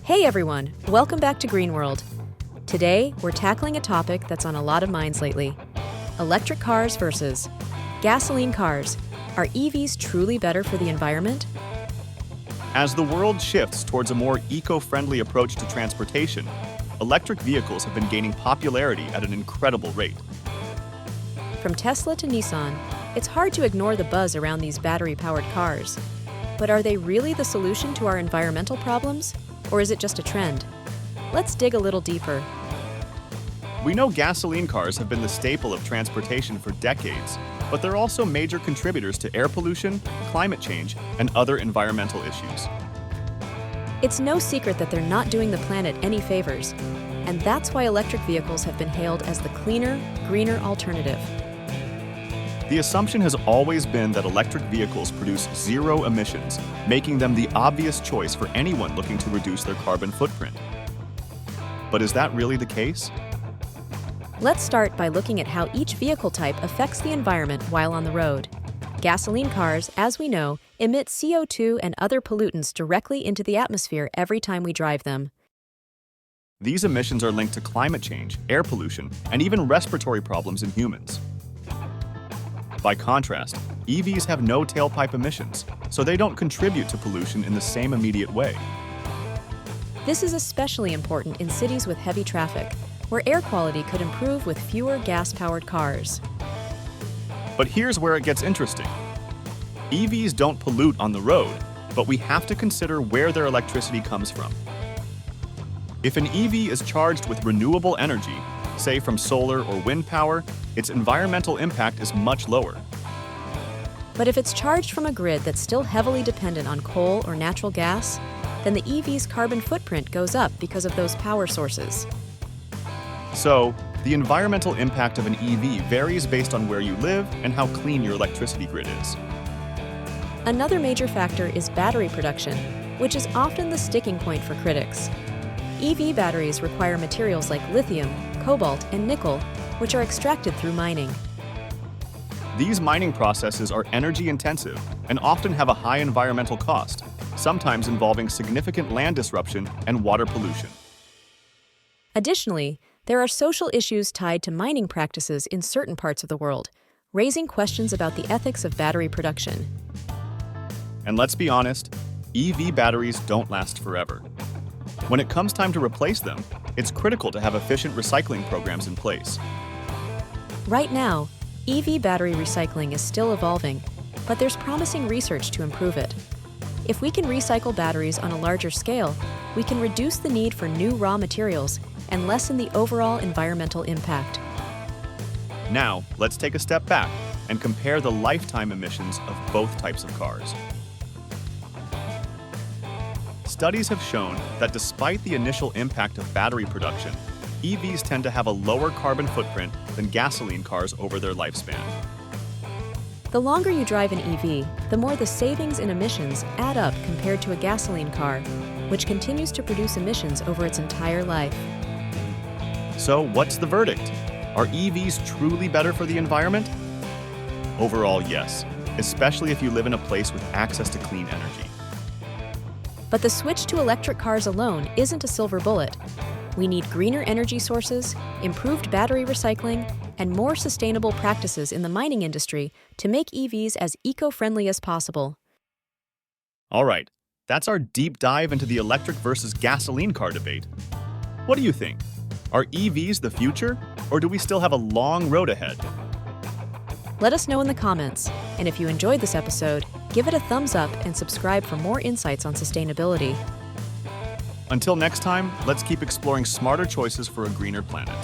Hey everyone, welcome back to Green World. Today, we're tackling a topic that's on a lot of minds lately. Electric cars versus gasoline cars. Are EVs truly better for the environment? As the world shifts towards a more eco-friendly approach to transportation, electric vehicles have been gaining popularity at an incredible rate. From Tesla to Nissan, it's hard to ignore the buzz around these battery-powered cars. But are they really the solution to our environmental problems? Or is it just a trend? Let's dig a little deeper. We know gasoline cars have been the staple of transportation for decades, but they're also major contributors to air pollution, climate change, and other environmental issues. It's no secret that they're not doing the planet any favors, and that's why electric vehicles have been hailed as the cleaner, greener alternative. The assumption has always been that electric vehicles produce zero emissions, making them the obvious choice for anyone looking to reduce their carbon footprint. But is that really the case? Let's start by looking at how each vehicle type affects the environment while on the road. Gasoline cars, as we know, emit CO2 and other pollutants directly into the atmosphere every time we drive them. These emissions are linked to climate change, air pollution, and even respiratory problems in humans. By contrast, EVs have no tailpipe emissions, so they don't contribute to pollution in the same immediate way. This is especially important in cities with heavy traffic, where air quality could improve with fewer gas-powered cars. But here's where it gets interesting. EVs don't pollute on the road, but we have to consider where their electricity comes from. If an EV is charged with renewable energy, say from solar or wind power, its environmental impact is much lower. But if it's charged from a grid that's still heavily dependent on coal or natural gas, then the EV's carbon footprint goes up because of those power sources. So, the environmental impact of an EV varies based on where you live and how clean your electricity grid is. Another major factor is battery production, which is often the sticking point for critics. EV batteries require materials like lithium, cobalt, and nickel, which are extracted through mining. These mining processes are energy-intensive and often have a high environmental cost, sometimes involving significant land disruption and water pollution. Additionally, there are social issues tied to mining practices in certain parts of the world, raising questions about the ethics of battery production. And let's be honest, EV batteries don't last forever. When it comes time to replace them, it's critical to have efficient recycling programs in place. Right now, EV battery recycling is still evolving, but there's promising research to improve it. If we can recycle batteries on a larger scale, we can reduce the need for new raw materials and lessen the overall environmental impact. Now, let's take a step back and compare the lifetime emissions of both types of cars. Studies have shown that despite the initial impact of battery production, EVs tend to have a lower carbon footprint than gasoline cars over their lifespan. The longer you drive an EV, the more the savings in emissions add up compared to a gasoline car, which continues to produce emissions over its entire life. So what's the verdict? Are EVs truly better for the environment? Overall, yes, especially if you live in a place with access to clean energy. But the switch to electric cars alone isn't a silver bullet. We need greener energy sources, improved battery recycling, and more sustainable practices in the mining industry to make EVs as eco-friendly as possible. All right, that's our deep dive into the electric versus gasoline car debate. What do you think? Are EVs the future, or do we still have a long road ahead? Let us know in the comments, and if you enjoyed this episode, give it a thumbs up and subscribe for more insights on sustainability. Until next time, let's keep exploring smarter choices for a greener planet.